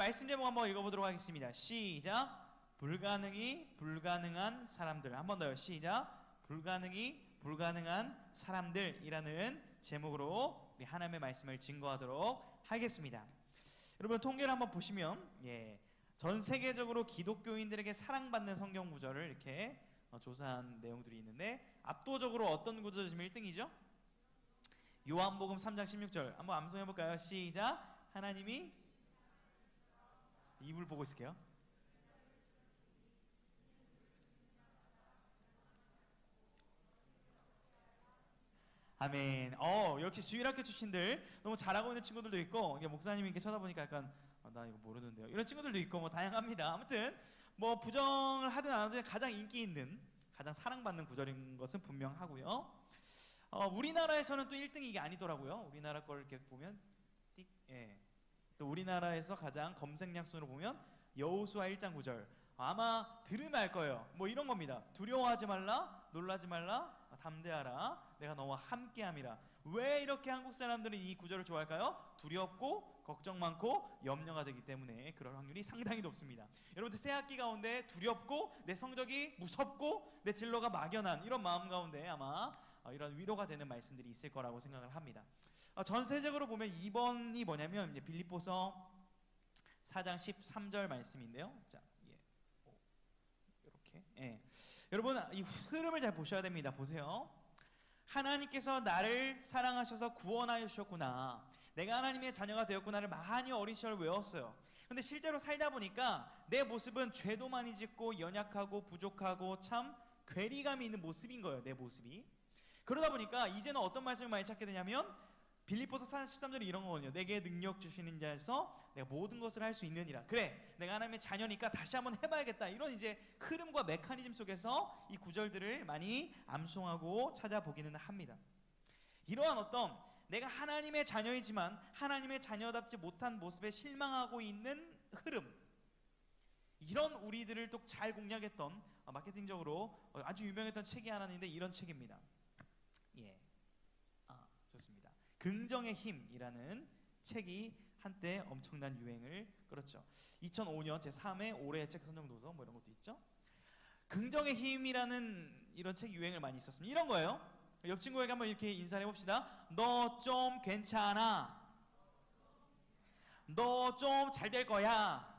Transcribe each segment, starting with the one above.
말씀 제목 한번 읽어보도록 하겠습니다. 시작. 불가능이 불가능한 사람들. 한 번 더요. 시작. 불가능이 불가능한 사람들이라는 제목으로 우리 하나님의 말씀을 증거하도록 하겠습니다. 여러분 통계를 한번 보시면 전 세계적으로 기독교인들에게 사랑받는 성경 구절을 이렇게 조사한 내용들이 있는데 압도적으로 어떤 구절이 지금 1등이죠? 요한복음 3장 16절 한번 암송해볼까요? 시작. 하나님이 입을 보고 있을게요. 아멘. 역시 주일학교 출신들 너무 잘하고 있는 친구들도 있고, 목사님이 이렇게 쳐다보니까 약간 나 이거 모르는데요, 이런 친구들도 있고 뭐 다양합니다. 아무튼 뭐 부정을 하든 안 하든 가장 인기 있는, 가장 사랑받는 구절인 것은 분명하고요. 우리나라에서는 또 1등이 이게 아니더라고요. 우리나라 걸 이렇게 보면 또 우리나라에서 가장 검색량 순으로 보면 여호수아 1장 9절, 아마 들으면 알 거예요. 뭐 이런 겁니다. 두려워하지 말라, 놀라지 말라, 담대하라, 내가 너와 함께함이라. 왜 이렇게 한국 사람들은 이 구절을 좋아할까요? 두렵고 걱정 많고 염려가 되기 때문에 그럴 확률이 상당히 높습니다. 여러분들 새학기 가운데 두렵고 내 성적이 무섭고 내 진로가 막연한 이런 마음 가운데 아마 이런 위로가 되는 말씀들이 있을 거라고 생각을 합니다. 전세적으로 보면 2번이 뭐냐면 빌립보서 4장 13절 말씀인데요. 자, 이렇게 여러분 이 흐름을 잘 보셔야 됩니다. 보세요. 하나님께서 나를 사랑하셔서 구원하여 주셨구나, 내가 하나님의 자녀가 되었구나를 많이 어린 시절 외웠어요. 근데 실제로 살다 보니까 내 모습은 죄도 많이 짓고 연약하고 부족하고 참 괴리감이 있는 모습인 거예요. 내 모습이. 그러다 보니까 이제는 어떤 말씀을 많이 찾게 되냐면 빌립보서 4장 13절이 이런 거거든요. 내게 능력 주시는 자에서 내가 모든 것을 할 수 있느니라. 그래, 내가 하나님의 자녀니까 다시 한번 해봐야겠다. 이런 이제 흐름과 메커니즘 속에서 이 구절들을 많이 암송하고 찾아보기는 합니다. 이러한 어떤 내가 하나님의 자녀이지만 하나님의 자녀답지 못한 모습에 실망하고 있는 흐름, 이런 우리들을 또 잘 공략했던 마케팅적으로 아주 유명했던 책이 하나 있는데 이런 책입니다. 좋습니다. 긍정의 힘이라는 책이 한때 엄청난 유행을 끌었죠. 2005년 제3회 올해의 책 선정도서 뭐 이런 것도 있죠. 긍정의 힘이라는 이런 책 유행을 많이 있었습니다. 이런 거예요. 옆 친구에게 한번 이렇게 인사를 해봅시다. 너 좀 괜찮아. 너 좀 잘 될 거야.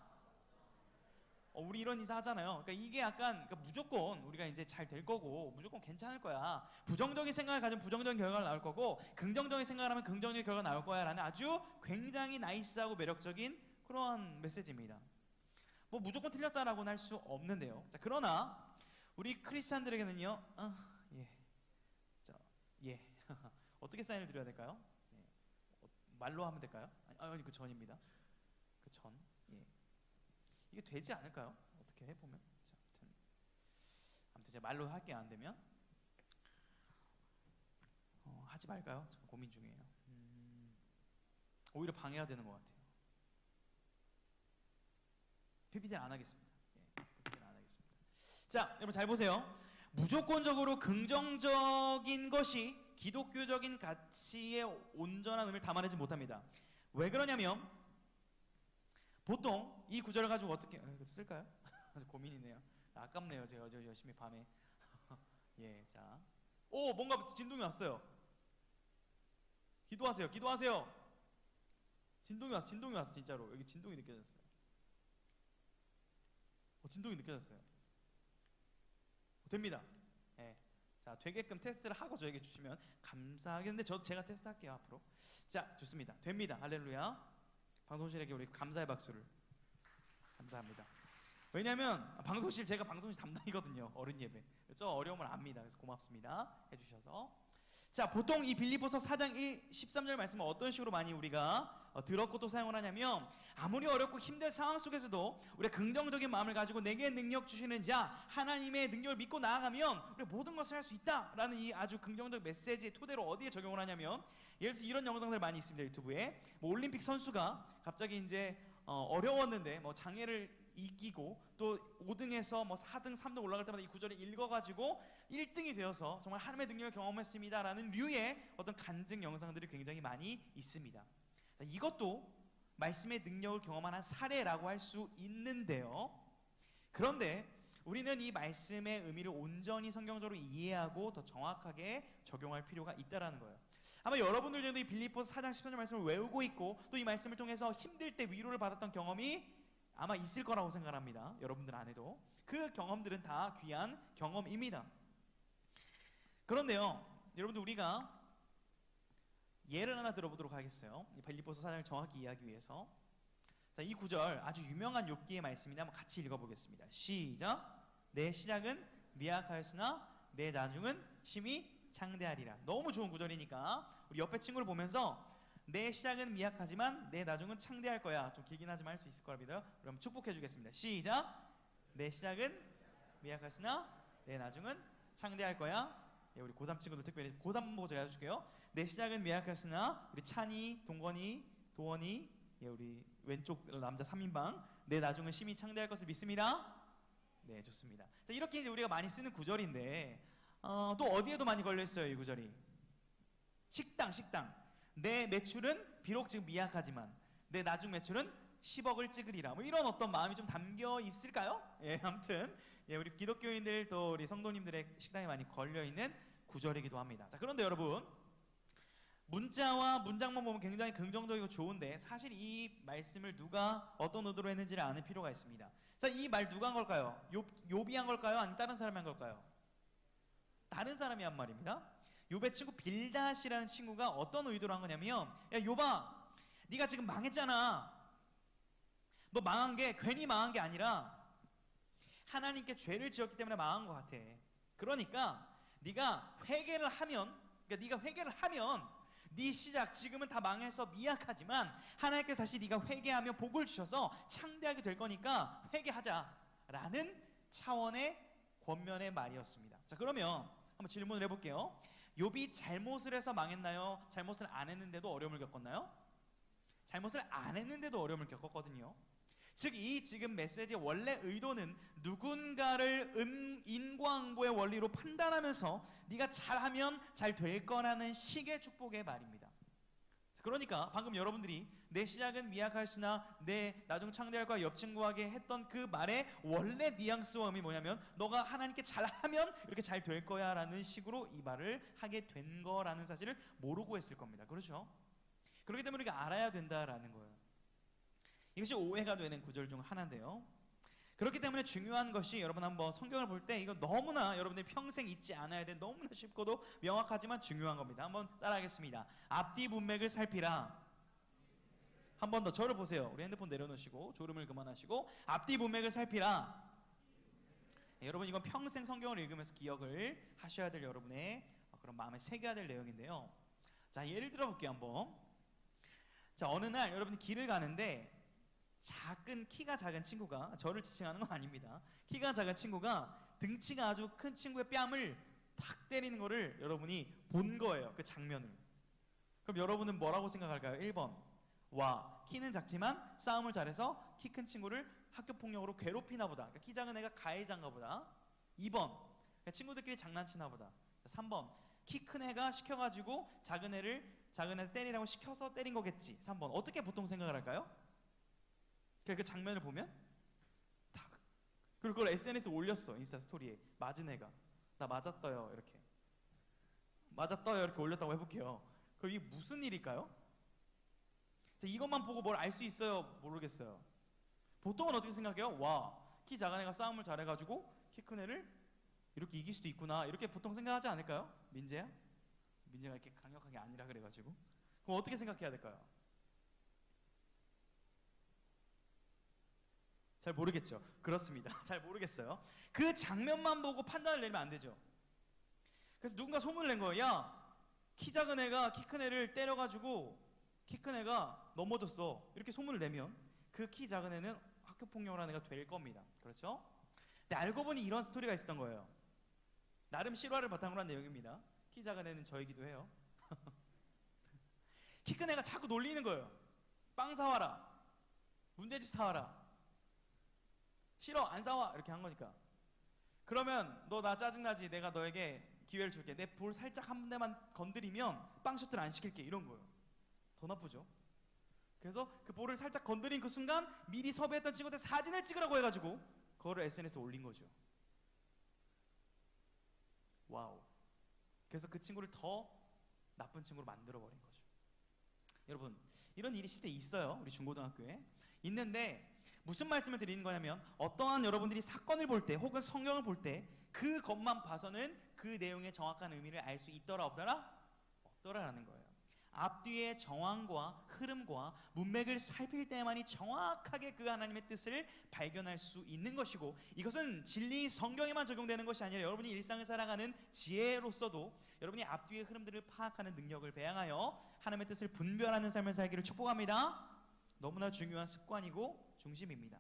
우리 이런 인사 하잖아요. 그러니까 이게 약간 무조건 우리가 이제 잘 될 거고 무조건 괜찮을 거야, 부정적인 생각을 가지면 부정적인 결과가 나올 거고 긍정적인 생각을 하면 긍정적인 결과가 나올 거야 라는 아주 굉장히 나이스하고 매력적인 그러한 메시지입니다. 뭐 무조건 틀렸다라고는 할 수 없는데요. 자, 그러나 우리 크리스찬들에게는요, 어떻게 사인을 드려야 될까요? 말로 하면 될까요? 아니 그 전입니다. 그 전. 이게 되지 않을까요? 어떻게 해보면. 자, 아무튼 제가 말로 할게 안 되면 하지 말까요? 잠깐 고민 중이에요. 오히려 방해가 되는 것 같아요. PPT는 안 하겠습니다. PPT는 안 하겠습니다. 자, 여러분 잘 보세요. 무조건적으로 긍정적인 것이 기독교적인 가치의 온전한 의미를 담아내지 못합니다. 왜 그러냐면 보통 이 구절을 가지고 어떻게 쓸까요? 아주 고민이네요. 아깝네요. 제가 어제 열심히 밤에 자, 뭔가 진동이 왔어요. 기도하세요. 기도하세요. 진동이 왔어. 진짜로 여기 진동이 느껴졌어요. 진동이 느껴졌어요. 됩니다. 자, 되게끔 테스트를 하고 저에게 주시면 감사하겠는데 제가 테스트할게요 앞으로. 자, 좋습니다. 됩니다. 할렐루야. 방송실에게 우리 감사의 박수를. 감사합니다. 왜냐면 방송실, 제가 방송실 담당이거든요. 어른 예배. 저 어려움을 압니다. 그래서 고맙습니다. 해주셔서. 자, 보통 이 빌립보서 4장 13절 말씀은 어떤 식으로 많이 우리가 들었고 또 사용을 하냐면, 아무리 어렵고 힘든 상황 속에서도 우리가 긍정적인 마음을 가지고 내게 능력 주시는 자 하나님의 능력을 믿고 나아가면 우리가 모든 것을 할 수 있다라는 이 아주 긍정적 메시지의 토대로 어디에 적용을 하냐면, 예를 들어서 이런 영상들 많이 있습니다. 유튜브에. 올림픽 선수가 갑자기 이제 어려웠는데 장애를 이기고 또 5등에서 4등, 3등 올라갈 때마다 이 구절을 읽어가지고 1등이 되어서 정말 하나님의 능력을 경험했습니다라는 류의 어떤 간증 영상들이 굉장히 많이 있습니다. 이것도 말씀의 능력을 경험한 한 사례라고 할 수 있는데요. 그런데 우리는 이 말씀의 의미를 온전히 성경적으로 이해하고 더 정확하게 적용할 필요가 있다라는 거예요. 아마 여러분들 중에도 이 빌립보서 4장 14절 말씀을 외우고 있고 또 이 말씀을 통해서 힘들 때 위로를 받았던 경험이 아마 있을 거라고 생각합니다. 여러분들 안에도 그 경험들은 다 귀한 경험입니다. 그런데요, 여러분들 우리가 예를 하나 들어보도록 하겠어요. 빌립보서 4장을 정확히 이해하기 위해서. 자, 이 구절 아주 유명한 욥기의 말씀인데 한번 같이 읽어보겠습니다. 시작. 내 시작은 미약하였으나 내 나중은 심히 창대하리라. 너무 좋은 구절이니까 우리 옆에 친구를 보면서 내 시작은 미약하지만 내 나중은 창대할 거야. 좀 길긴 하지만 할 수 있을 거라 믿어요. 그럼 축복해 주겠습니다. 시작. 내 시작은 미약하였으나 내 나중은 창대할 거야. 예, 우리 고3 친구들 특별히 고3 보고 제가 해줄게요. 내 시작은 미약하였으나 우리 찬이, 동건이, 도원이, 예, 우리 왼쪽 남자 3인방 내 나중은 심히 창대할 것을 믿습니다. 네, 좋습니다. 자, 이렇게 이제 우리가 많이 쓰는 구절인데 또 어디에도 많이 걸려 있어요, 이 구절이. 식당. 내 매출은 비록 지금 미약하지만 내 나중 매출은 10억을 찍으리라. 뭐 이런 어떤 마음이 좀 담겨 있을까요? 예, 아무튼 예, 우리 기독교인들 또 우리 성도님들의 식당에 많이 걸려 있는 구절이기도 합니다. 자, 그런데 여러분, 문자와 문장만 보면 굉장히 긍정적이고 좋은데 사실 이 말씀을 누가 어떤 의도로 했는지를 아는 필요가 있습니다. 자, 이 말 누가 한 걸까요? 욥이 한 걸까요? 아니면 다른 사람이 한 걸까요? 다른 사람이 한 말입니다. 욥의 친구 빌닷이라는 친구가 어떤 의도로 한 거냐면, 야 욥아, 네가 지금 망했잖아. 너 망한 게 괜히 망한 게 아니라 하나님께 죄를 지었기 때문에 망한 것 같아. 그러니까 네가 회개를 하면 네 시작 지금은 다 망해서 미약하지만 하나님께서 다시 네가 회개하며 복을 주셔서 창대하게 될 거니까 회개하자라는 차원의 권면의 말이었습니다. 자, 그러면 한번 질문을 해볼게요. 욥이 잘못을 해서 망했나요? 잘못을 안 했는데도 어려움을 겪었나요? 잘못을 안 했는데도 어려움을 겪었거든요. 즉 이 지금 메시지의 원래 의도는 누군가를 인과응보의 원리로 판단하면서 네가 잘하면 잘 될 거라는 식의 축복의 말입니다. 그러니까 방금 여러분들이 내 시작은 미약하였으나 내 나중 창대할 거야 옆 친구에게 했던 그 말의 원래 뉘앙스와 의미 뭐냐면 너가 하나님께 잘하면 이렇게 잘 될 거야 라는 식으로 이 말을 하게 된 거라는 사실을 모르고 했을 겁니다. 그렇죠? 그렇기 때문에 우리가 알아야 된다라는 거예요. 이것이 오해가 되는 구절 중 하나인데요. 그렇기 때문에 중요한 것이 여러분 한번 성경을 볼 때 이거 너무나 여러분들이 평생 잊지 않아야 돼 너무나 쉽고도 명확하지만 중요한 겁니다. 한번 따라하겠습니다. 앞뒤 문맥을 살피라. 한 번 더 저를 보세요. 우리 핸드폰 내려놓으시고 졸음을 그만하시고 앞뒤 문맥을 살피라. 네, 여러분 이건 평생 성경을 읽으면서 기억을 하셔야 될 여러분의 그런 마음에 새겨야 될 내용인데요. 자, 예를 들어 볼게요. 한번. 자, 어느 날 여러분이 길을 가는데 키가 작은 친구가, 저를 지칭하는 건 아닙니다. 키가 작은 친구가 등치가 아주 큰 친구의 뺨을 탁 때리는 거를 여러분이 본 거예요. 그 장면을. 그럼 여러분은 뭐라고 생각할까요? 1번. 와, 키는 작지만 싸움을 잘해서 키 큰 친구를 학교폭력으로 괴롭히나 보다. 그러니까 키 작은 애가 가해자인가 보다. 2번. 그러니까 친구들끼리 장난치나 보다. 3번. 키 큰 애가 시켜가지고 작은 애 때리라고 시켜서 때린 거겠지. 3번. 어떻게 보통 생각을 할까요? 그 장면을 보면 탁, 그리고 그걸 SNS에 올렸어. 인스타 스토리에. 맞은 애가 나 맞았어요 이렇게 올렸다고 해볼게요. 그럼 이게 무슨 일일까요? 자, 이것만 보고 뭘 알 수 있어요? 모르겠어요. 보통은 어떻게 생각해요? 와, 키 작은 애가 싸움을 잘해가지고 키 큰 애를 이렇게 이길 수도 있구나 이렇게 보통 생각하지 않을까요? 민재가 이렇게 강력하게 아니라 그래가지고 그럼 어떻게 생각해야 될까요? 잘 모르겠죠. 그렇습니다. 잘 모르겠어요. 그 장면만 보고 판단을 내리면 안 되죠. 그래서 누군가 소문을 낸 거예요. 야, 키 작은 애가 키 큰 애를 때려가지고 키 큰 애가 넘어졌어. 이렇게 소문을 내면 그 키 작은 애는 학교폭력을 하는 애가 될 겁니다. 그렇죠? 근데 알고 보니 이런 스토리가 있었던 거예요. 나름 실화를 바탕으로 한 내용입니다. 키 작은 애는 저이기도 해요. 키 큰 애가 자꾸 놀리는 거예요. 빵 사와라. 문제집 사와라. 싫어, 안 사와. 이렇게 한 거니까. 그러면 너 나 짜증나지? 내가 너에게 기회를 줄게. 내 볼 살짝 한 대만 건드리면 빵 셔틀 안 시킬게. 이런 거예요. 더 나쁘죠? 그래서 그 볼을 살짝 건드린 그 순간 미리 섭외했던 친구한테 사진을 찍으라고 해가지고 그거를 SNS에 올린 거죠. 와우. 그래서 그 친구를 더 나쁜 친구로 만들어버린 거죠. 여러분, 이런 일이 실제 있어요. 우리 중고등학교에 있는데, 무슨 말씀을 드리는 거냐면, 어떠한 여러분들이 사건을 볼 때 혹은 성경을 볼 때 그것만 봐서는 그 내용의 정확한 의미를 알 수 있더라 없더라? 없더라라는 거예요. 앞뒤의 정황과 흐름과 문맥을 살필 때만이 정확하게 그 하나님의 뜻을 발견할 수 있는 것이고, 이것은 진리 성경에만 적용되는 것이 아니라 여러분이 일상을 살아가는 지혜로서도 여러분이 앞뒤의 흐름들을 파악하는 능력을 배양하여 하나님의 뜻을 분별하는 삶을 살기를 축복합니다. 너무나 중요한 습관이고 중심입니다.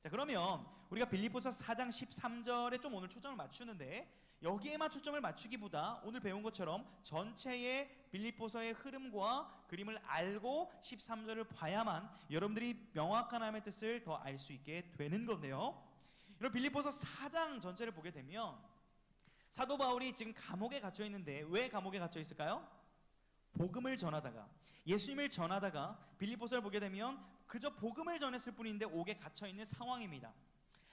자, 그러면 우리가 빌립보서 4장 13절에 좀 오늘 초점을 맞추는데, 여기에만 초점을 맞추기보다 오늘 배운 것처럼 전체의 빌립보서의 흐름과 그림을 알고 13절을 봐야만 여러분들이 명확한 하나님의 뜻을 더 알 수 있게 되는 건데요. 여러분, 빌립보서 4장 전체를 보게 되면 사도 바울이 지금 감옥에 갇혀 있는데, 왜 감옥에 갇혀 있을까요? 복음을 전하다가, 예수님을 전하다가 빌립보서를 보게 되면 그저 복음을 전했을 뿐인데 옥에 갇혀 있는 상황입니다.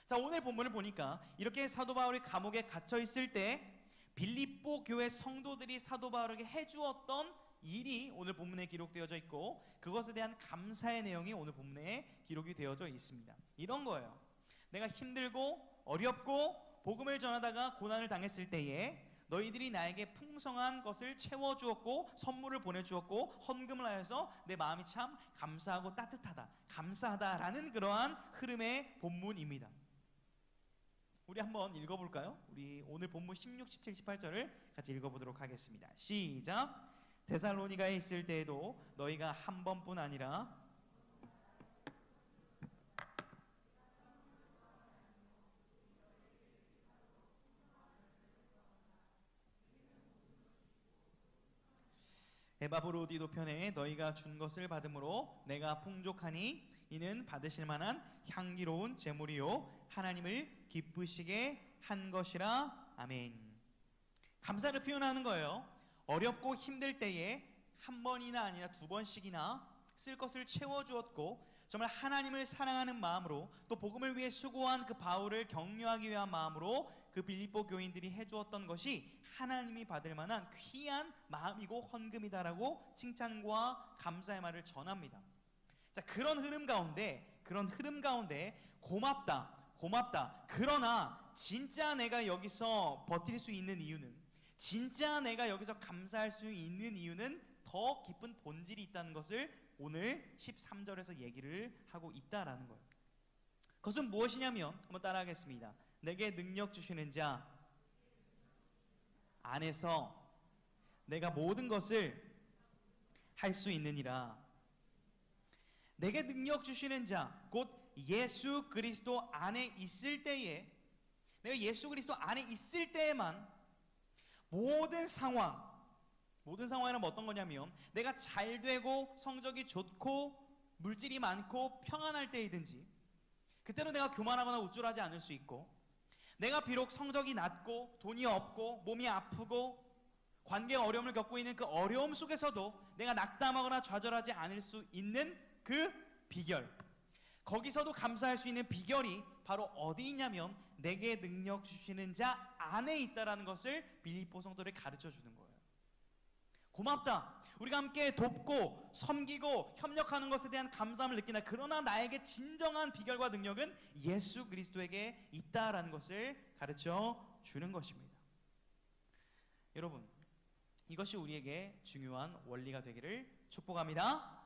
자, 오늘 본문을 보니까 이렇게 사도 바울이 감옥에 갇혀 있을 때 빌립보 교회 성도들이 사도 바울에게 해주었던 일이 오늘 본문에 기록되어져 있고, 그것에 대한 감사의 내용이 오늘 본문에 기록이 되어져 있습니다. 이런 거예요. 내가 힘들고 어렵고 복음을 전하다가 고난을 당했을 때에 너희들이 나에게 풍성한 것을 채워주었고 선물을 보내주었고 헌금을 하여서 내 마음이 참 감사하고 따뜻하다, 감사하다라는 그러한 흐름의 본문입니다. 우리 한번 읽어볼까요? 우리 오늘 본문 16, 17, 18절을 같이 읽어보도록 하겠습니다. 시작. 데살로니가에 있을 때에도 너희가 한 번뿐 아니라 에바브로디도 편에 너희가 준 것을 받음으로 내가 풍족하니 이는 받으실 만한 향기로운 제물이요 하나님을 기쁘시게 한 것이라. 아멘. 감사를 표현하는 거예요. 어렵고 힘들 때에 한 번이나 아니라 두 번씩이나 쓸 것을 채워주었고, 정말 하나님을 사랑하는 마음으로 또 복음을 위해 수고한 그 바울을 격려하기 위한 마음으로 그 빌립보 교인들이 해주었던 것이 하나님이 받을 만한 귀한 마음이고 헌금이다라고 칭찬과 감사의 말을 전합니다. 자, 그런 흐름 가운데 고맙다. 그러나 진짜 내가 여기서 버틸 수 있는 이유는, 진짜 내가 여기서 감사할 수 있는 이유는 더 깊은 본질이 있다는 것을 오늘 13절에서 얘기를 하고 있다라는 거예요. 그것은 무엇이냐면, 한번 따라하겠습니다. 내게 능력 주시는 자 안에서 내가 모든 것을 할 수 있느니라. 내게 능력 주시는 자, 곧 예수 그리스도 안에 있을 때에, 내가 예수 그리스도 안에 있을 때에만 모든 상황에는 어떤 거냐면, 내가 잘 되고 성적이 좋고 물질이 많고 평안할 때이든지, 그때로 내가 교만하거나 우쭐하지 않을 수 있고, 내가 비록 성적이 낮고 돈이 없고 몸이 아프고 관계 어려움을 겪고 있는 그 어려움 속에서도 내가 낙담하거나 좌절하지 않을 수 있는 그 비결, 거기서도 감사할 수 있는 비결이 바로 어디 있냐면 내게 능력 주시는 자 안에 있다라는 것을 빌립보 성도를 가르쳐 주는 거예요. 고맙다. 우리가 함께 돕고 섬기고 협력하는 것에 대한 감사함을 느끼나, 그러나 나에게 진정한 비결과 능력은 예수 그리스도에게 있다라는 것을 가르쳐 주는 것입니다. 여러분, 이것이 우리에게 중요한 원리가 되기를 축복합니다.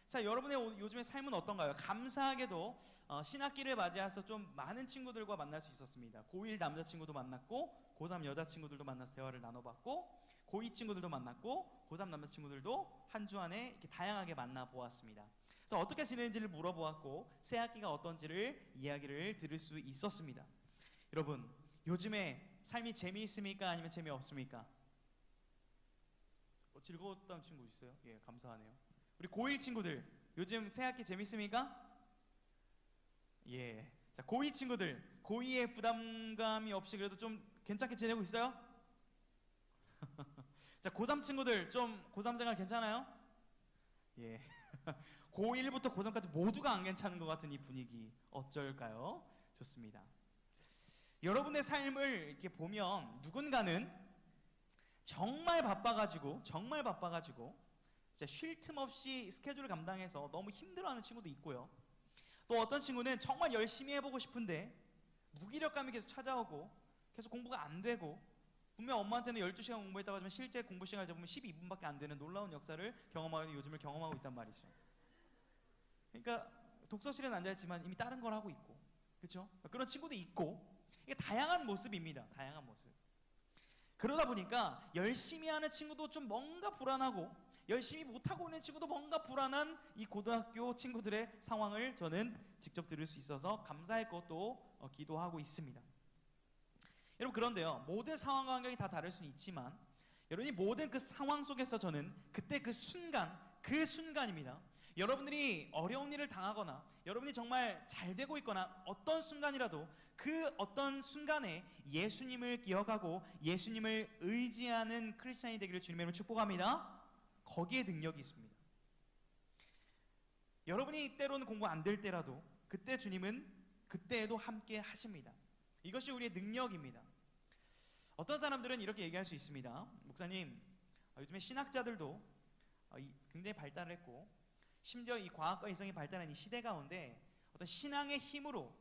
자, 여러분의 요즘의 삶은 어떤가요? 감사하게도 신학기를 맞이해서 좀 많은 친구들과 만날 수 있었습니다. 고1 남자친구도 만났고 고3 여자친구들도 만나서 대화를 나눠봤고, 고2 친구들도 만났고 고3 남자친구들도 한 주 안에 이렇게 다양하게 만나보았습니다. 그래서 어떻게 지내는지를 물어보았고 새학기가 어떤지를 이야기를 들을 수 있었습니다. 여러분, 요즘에 삶이 재미있습니까? 아니면 재미없습니까? 즐거웠다는 친구 있어요? 예, 감사하네요. 우리 고1 친구들, 요즘 새학기 재밌습니까? 예. 자, 고2 친구들, 고2의 부담감이 없이 그래도 좀 괜찮게 지내고 있어요? 자, 고3 친구들, 좀 고3 생활 괜찮아요? 예. 고1부터 고3까지 모두가 안 괜찮은 것 같은 이 분위기 어쩔까요? 좋습니다. 여러분의 삶을 이렇게 보면 누군가는 정말 바빠가지고 진짜 쉴 틈 없이 스케줄을 감당해서 너무 힘들어하는 친구도 있고요. 또 어떤 친구는 정말 열심히 해보고 싶은데 무기력감이 계속 찾아오고 계속 공부가 안 되고, 분명 엄마한테는 12시간 공부했다고 하지만 실제 공부 시간을 잡으면 12분밖에 안 되는 놀라운 역사를 요즘을 경험하고 있단 말이죠. 그러니까 독서실에는 앉아있지만 이미 다른 걸 하고 있고, 그렇죠? 그런 친구도 있고, 이게 다양한 모습입니다. 다양한 모습. 그러다 보니까 열심히 하는 친구도 좀 뭔가 불안하고, 열심히 못하고 있는 친구도 뭔가 불안한 이 고등학교 친구들의 상황을 저는 직접 들을 수 있어서 감사했고 또 기도하고 있습니다. 여러분, 그런데요, 모든 상황과 환경이 다 다를 수는 있지만 여러분이 모든 그 상황 속에서 저는 그때 그 순간입니다. 여러분들이 어려운 일을 당하거나 여러분이 정말 잘 되고 있거나 어떤 순간이라도 그 어떤 순간에 예수님을 기억하고 예수님을 의지하는 크리스찬이 되기를 주님의 이름으로 축복합니다. 거기에 능력이 있습니다. 여러분이 때로는 공부 안 될 때라도 그때 주님은 그때에도 함께 하십니다. 이것이 우리의 능력입니다. 어떤 사람들은 이렇게 얘기할 수 있습니다. 목사님, 요즘에 신학자들도 굉장히 발달했고 심지어 이 과학과 이성이 발달한 이 시대 가운데 어떤 신앙의 힘으로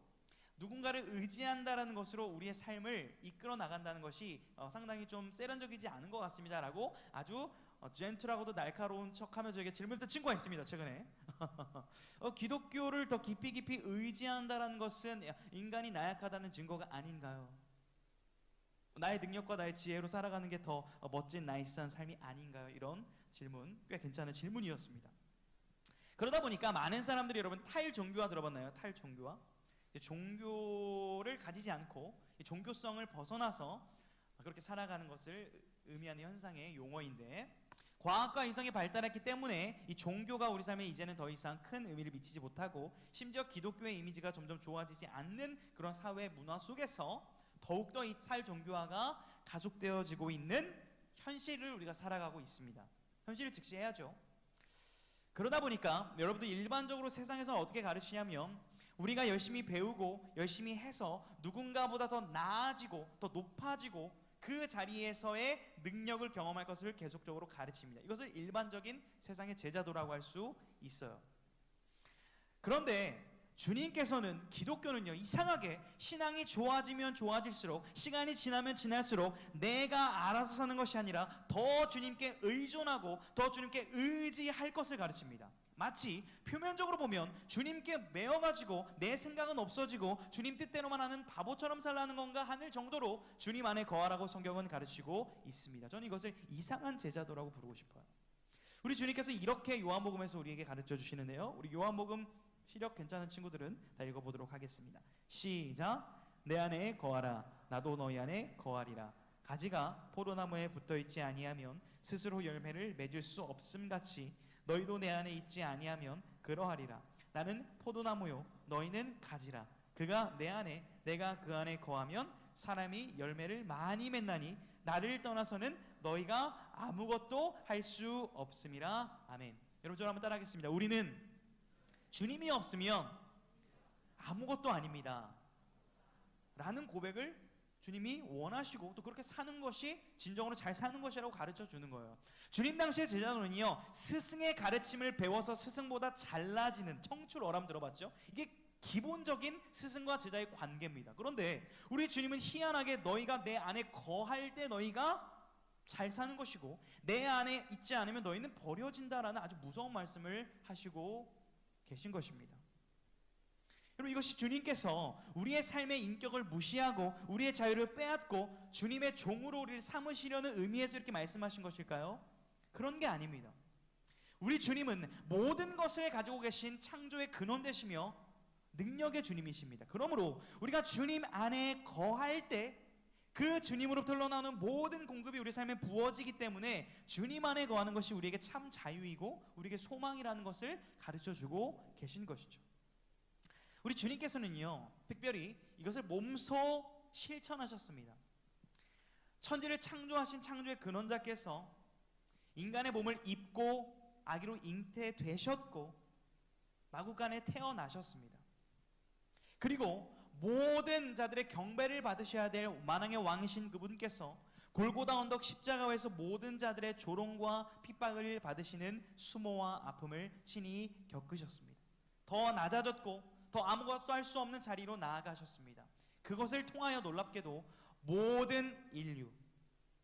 누군가를 의지한다라는 것으로 우리의 삶을 이끌어 나간다는 것이 상당히 좀 세련적이지 않은 것 같습니다 라고 아주 젠틀하고도 날카로운 척하며 저에게 질문했던 친구가 있습니다. 최근에 기독교를 더 깊이 의지한다라는 것은 인간이 나약하다는 증거가 아닌가요? 나의 능력과 나의 지혜로 살아가는 게 더 멋진 나이스한 삶이 아닌가요? 이런 질문, 꽤 괜찮은 질문이었습니다. 그러다 보니까 많은 사람들이, 여러분, 탈종교화 들어봤나요? 탈종교화? 종교를 가지지 않고 종교성을 벗어나서 그렇게 살아가는 것을 의미하는 현상의 용어인데, 과학과 이성이 발달했기 때문에 이 종교가 우리 삶에 이제는 더 이상 큰 의미를 미치지 못하고 심지어 기독교의 이미지가 점점 좋아지지 않는 그런 사회 문화 속에서 더욱더 이 탈종교화가 가속되어지고 있는 현실을 우리가 살아가고 있습니다. 현실을 직시해야죠. 그러다 보니까 여러분들 일반적으로 세상에서 어떻게 가르치냐면, 우리가 열심히 배우고 열심히 해서 누군가보다 더 나아지고 더 높아지고 그 자리에서의 능력을 경험할 것을 계속적으로 가르칩니다. 이것을 일반적인 세상의 제자도라고 할 수 있어요. 그런데 주님께서는, 기독교는요, 이상하게 신앙이 좋아지면 좋아질수록, 시간이 지나면 지날수록 내가 알아서 사는 것이 아니라 더 주님께 의존하고 더 주님께 의지할 것을 가르칩니다. 마치 표면적으로 보면 주님께 매어가지고 내 생각은 없어지고 주님 뜻대로만 하는 바보처럼 살라는 건가 하는 정도로 주님 안에 거하라고 성경은 가르치고 있습니다. 저는 이것을 이상한 제자도라고 부르고 싶어요. 우리 주님께서 이렇게 요한복음에서 우리에게 가르쳐 주시는데요, 우리 요한복음 시력 괜찮은 친구들은 다 읽어보도록 하겠습니다. 시작. 내 안에 거하라, 나도 너희 안에 거하리라. 가지가 포도나무에 붙어있지 아니하면 스스로 열매를 맺을 수 없음같이 너희도 내 안에 있지 아니하면 그러하리라. 나는 포도나무요, 너희는 가지라. 그가 내 안에, 내가 그 안에 거하면 사람이 열매를 많이 맺나니 나를 떠나서는 너희가 아무것도 할 수 없음이라. 아멘. 여러분, 저를 한번 따라하겠습니다. 우리는 주님이 없으면 아무것도 아닙니다 라는 고백을 주님이 원하시고 또 그렇게 사는 것이 진정으로 잘 사는 것이라고 가르쳐 주는 거예요. 주님 당시의 제자도는요, 스승의 가르침을 배워서 스승보다 잘나지는 청출어람 들어봤죠? 이게 기본적인 스승과 제자의 관계입니다. 그런데 우리 주님은 희한하게 너희가 내 안에 거할 때 너희가 잘 사는 것이고 내 안에 있지 않으면 너희는 버려진다라는 아주 무서운 말씀을 하시고 계신 것입니다. 여러분, 이것이 주님께서 우리의 삶의 인격을 무시하고 우리의 자유를 빼앗고 주님의 종으로 우리를 삼으시려는 의미에서 이렇게 말씀하신 것일까요? 그런 게 아닙니다. 우리 주님은 모든 것을 가지고 계신 창조의 근원 되시며 능력의 주님이십니다. 그러므로 우리가 주님 안에 거할 때 그 주님으로부터 흘러나오는 모든 공급이 우리 삶에 부어지기 때문에 주님 안에 거하는 것이 우리에게 참 자유이고 우리에게 소망이라는 것을 가르쳐주고 계신 것이죠. 우리 주님께서는요, 특별히 이것을 몸소 실천하셨습니다. 천지를 창조하신 창조의 근원자께서 인간의 몸을 입고 아기로 잉태되셨고 마구간에 태어나셨습니다. 그리고 모든 자들의 경배를 받으셔야 될 만왕의 왕이신 그분께서 골고다 언덕 십자가에서 모든 자들의 조롱과 핍박을 받으시는 수모와 아픔을 친히 겪으셨습니다. 더 낮아졌고 더 아무것도 할 수 없는 자리로 나아가셨습니다. 그것을 통하여 놀랍게도 모든 인류,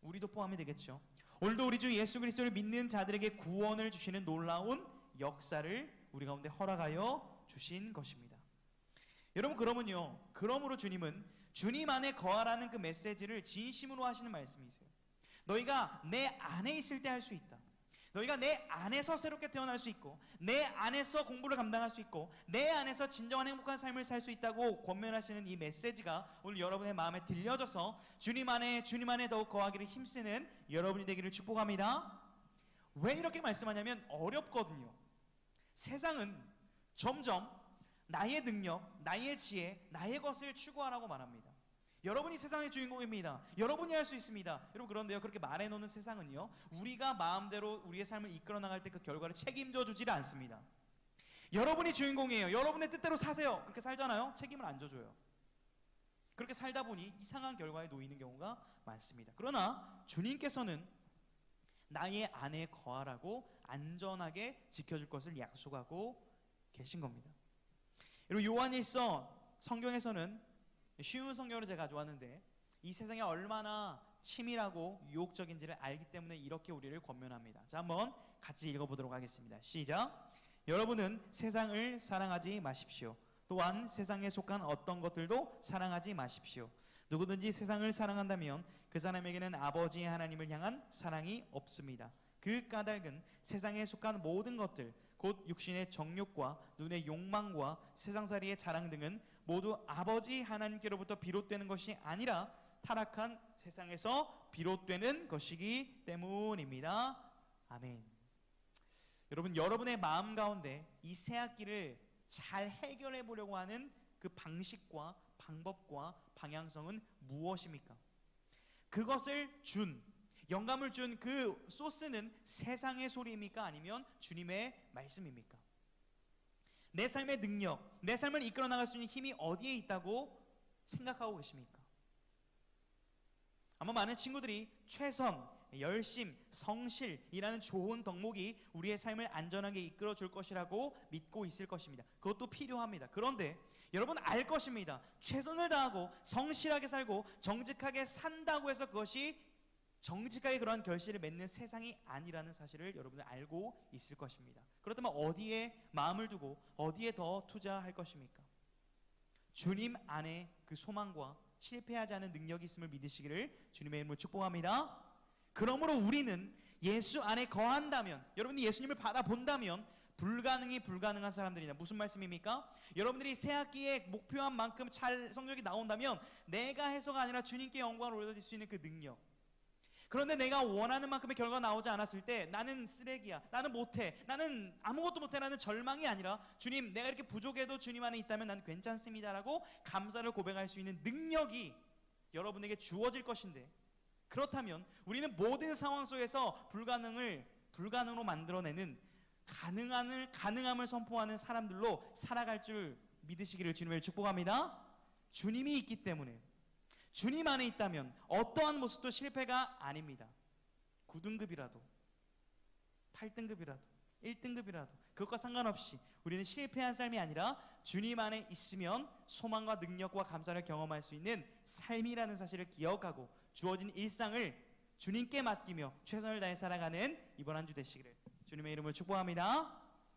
우리도 포함이 되겠죠. 오늘도 우리 주 예수 그리스도를 믿는 자들에게 구원을 주시는 놀라운 역사를 우리 가운데 허락하여 주신 것입니다. 여러분, 그러므로 주님은 주님 안에 거하라는 그 메시지를 진심으로 하시는 말씀이세요. 너희가 내 안에 있을 때 할 수 있다. 너희가 내 안에서 새롭게 태어날 수 있고, 내 안에서 공부를 감당할 수 있고, 내 안에서 진정한 행복한 삶을 살 수 있다고 권면하시는 이 메시지가 오늘 여러분의 마음에 들려져서 주님 안에 더욱 거하기를 힘쓰는 여러분이 되기를 축복합니다. 왜 이렇게 말씀하냐면 어렵거든요. 세상은 점점 나의 능력, 나의 지혜, 나의 것을 추구하라고 말합니다. 여러분이 세상의 주인공입니다. 여러분이 할 수 있습니다. 여러분, 그런데요, 그렇게 말해놓는 세상은요, 우리가 마음대로 우리의 삶을 이끌어 나갈 때 그 결과를 책임져 주지를 않습니다. 여러분이 주인공이에요. 여러분의 뜻대로 사세요. 그렇게 살잖아요. 책임을 안 져줘요. 그렇게 살다 보니 이상한 결과에 놓이는 경우가 많습니다. 그러나 주님께서는 나의 안에 거하라고 안전하게 지켜줄 것을 약속하고 계신 겁니다. 여러분, 요한일서 성경에서는 쉬운 성경을 제가 가져왔는데 이 세상이 얼마나 치밀하고 유혹적인지를 알기 때문에 이렇게 우리를 권면합니다. 자, 한번 같이 읽어보도록 하겠습니다. 시작. 여러분은 세상을 사랑하지 마십시오. 또한 세상에 속한 어떤 것들도 사랑하지 마십시오. 누구든지 세상을 사랑한다면 그 사람에게는 아버지 하나님을 향한 사랑이 없습니다. 그 까닭은 세상에 속한 모든 것들, 곧 육신의 정욕과 눈의 욕망과 세상살이의 자랑 등은 모두 아버지 하나님께로부터 비롯되는 것이 아니라 타락한 세상에서 비롯되는 것이기 때문입니다. 아멘. 여러분, 여러분의 마음 가운데 이 새학기를 잘 해결해 보려고 하는 그 방식과 방법과 방향성은 무엇입니까? 그것을 영감을 준 그 소스는 세상의 소리입니까? 아니면 주님의 말씀입니까? 내 삶의 능력, 내 삶을 이끌어 나갈 수 있는 힘이 어디에 있다고 생각하고 계십니까? 아마 많은 친구들이 최선, 열심, 성실이라는 좋은 덕목이 우리의 삶을 안전하게 이끌어 줄 것이라고 믿고 있을 것입니다. 그것도 필요합니다. 그런데 여러분 알 것입니다. 최선을 다하고 성실하게 살고 정직하게 산다고 해서 그것이 정직하게 그러한 결실을 맺는 세상이 아니라는 사실을 여러분은 알고 있을 것입니다. 그렇다면 어디에 마음을 두고 어디에 더 투자할 것입니까? 주님 안에 그 소망과 실패하지 않은 능력이 있음을 믿으시기를 주님의 이름으로 축복합니다. 그러므로 우리는 예수 안에 거한다면, 여러분이 예수님을 바라본다면 불가능이 불가능한 사람들이다. 무슨 말씀입니까? 여러분들이 새학기에 목표한 만큼 잘 성적이 나온다면 내가 해서가 아니라 주님께 영광을 올려드릴 수 있는 그 능력, 그런데 내가 원하는 만큼의 결과가 나오지 않았을 때 나는 쓰레기야, 나는 못해, 나는 아무것도 못해 라는 절망이 아니라 주님, 내가 이렇게 부족해도 주님 안에 있다면 난 괜찮습니다 라고 감사를 고백할 수 있는 능력이 여러분에게 주어질 것인데, 그렇다면 우리는 모든 상황 속에서 불가능으로 만들어내는 가능함을 선포하는 사람들로 살아갈 줄 믿으시기를 주님을 축복합니다. 주님이 있기 때문에, 주님 안에 있다면 어떠한 모습도 실패가 아닙니다. 9등급이라도 8등급이라도 1등급이라도 그것과 상관없이 우리는 실패한 삶이 아니라 주님 안에 있으면 소망과 능력과 감사를 경험할 수 있는 삶이라는 사실을 기억하고 주어진 일상을 주님께 맡기며 최선을 다해 살아가는 이번 한 주 되시기를 주님의 이름으로 축복합니다.